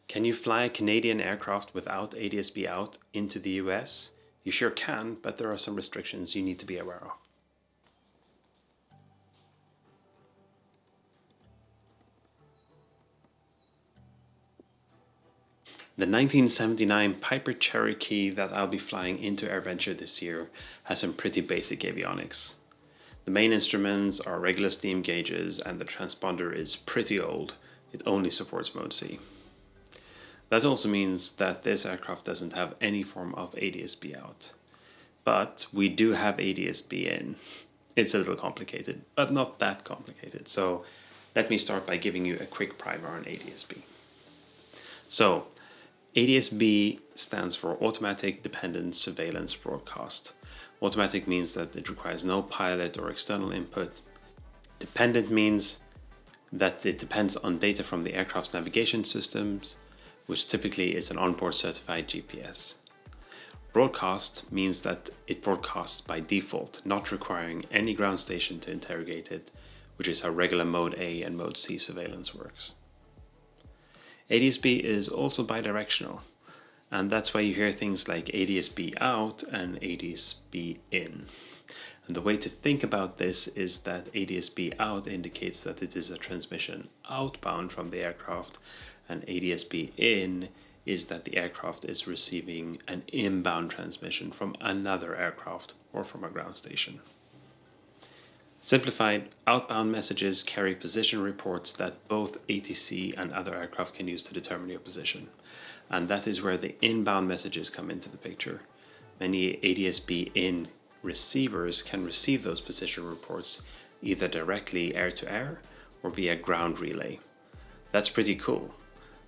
Can you fly a Canadian aircraft without ADS-B out into the US? You sure can, but there are some restrictions you need to be aware of. The 1979 Piper Cherokee that I'll be flying into AirVenture this year has some pretty basic avionics. The main instruments are regular steam gauges and the transponder is pretty old. It only supports Mode C. That also means that this aircraft doesn't have any form of ADS-B out. But we do have ADS-B in. It's a little complicated, but not that complicated. So let me start by giving you a quick primer on ADS-B. So ADS-B stands for Automatic Dependent Surveillance Broadcast. Automatic means that it requires no pilot or external input. Dependent means that it depends on data from the aircraft's navigation systems, which typically is an onboard certified GPS. Broadcast means that it broadcasts by default, not requiring any ground station to interrogate it, which is how regular Mode A and Mode C surveillance works. ADS-B is also bidirectional, and that's why you hear things like ADS-B out and ADS-B in. And the way to think about this is that ADS-B out indicates that it is a transmission outbound from the aircraft, and ADS-B in is that the aircraft is receiving an inbound transmission from another aircraft or from a ground station. Simplified, outbound messages carry position reports that both ATC and other aircraft can use to determine your position. And that is where the inbound messages come into the picture. Many ADS-B in receivers can receive those position reports either directly air-to-air or via ground relay. That's pretty cool,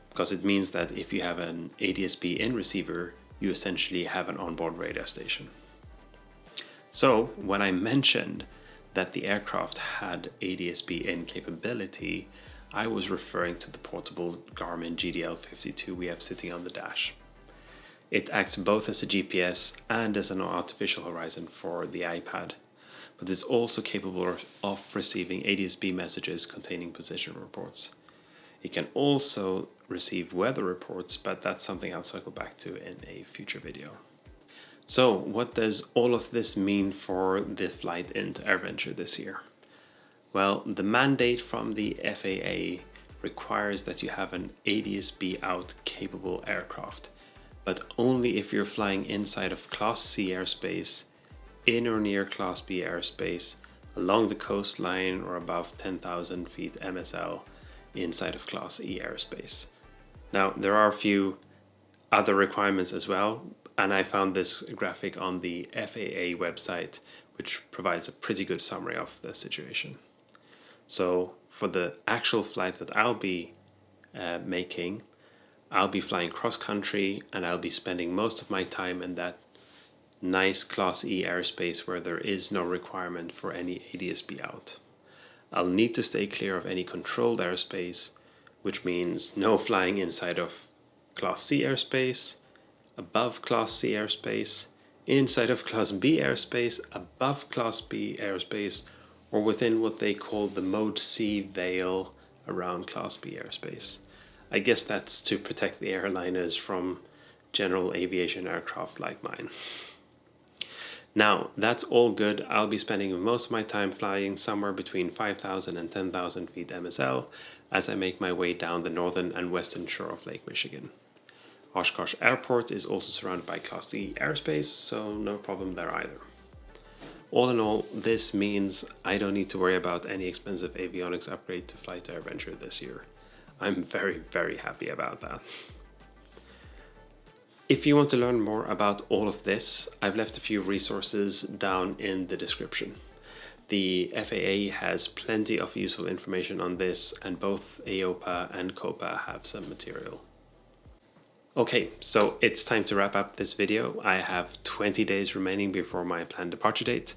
because it means that if you have an ADS-B in receiver, you essentially have an onboard radar station. So when I mentioned that the aircraft had ADS-B in capability, I was referring to the portable Garmin GDL52 we have sitting on the dash. It acts both as a GPS and as an artificial horizon for the iPad, but it's also capable of receiving ADS-B messages containing position reports. It can also receive weather reports, but that's something I'll circle back to in a future video. So what does all of this mean for the flight into AirVenture this year? Well, the mandate from the FAA requires that you have an ADS-B out capable aircraft, but only if you're flying inside of Class C airspace, in or near Class B airspace, along the coastline or above 10,000 feet MSL, inside of Class E airspace. Now, there are a few other requirements as well, and I found this graphic on the FAA website, which provides a pretty good summary of the situation. So for the actual flight that I'll be making, I'll be flying cross-country and I'll be spending most of my time in that nice Class E airspace where there is no requirement for any ADS-B out. I'll need to stay clear of any controlled airspace, which means no flying inside of Class C airspace, above Class C airspace, inside of Class B airspace, above Class B airspace, or within what they call the Mode C veil around Class B airspace. I guess that's to protect the airliners from general aviation aircraft like mine. Now, that's all good. I'll be spending most of my time flying somewhere between 5,000 and 10,000 feet MSL as I make my way down the northern and western shore of Lake Michigan. Oshkosh Airport is also surrounded by Class D airspace, so no problem there either. All in all, this means I don't need to worry about any expensive avionics upgrade to fly to AirVenture this year. I'm very, very happy about that. If you want to learn more about all of this, I've left a few resources down in the description. The FAA has plenty of useful information on this, and both AOPA and COPA have some material. Okay, so it's time to wrap up this video. I have 20 days remaining before my planned departure date.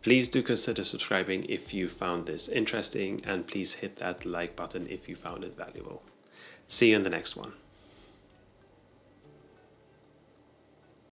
Please do consider subscribing if you found this interesting, and please hit that like button if you found it valuable. See you in the next one.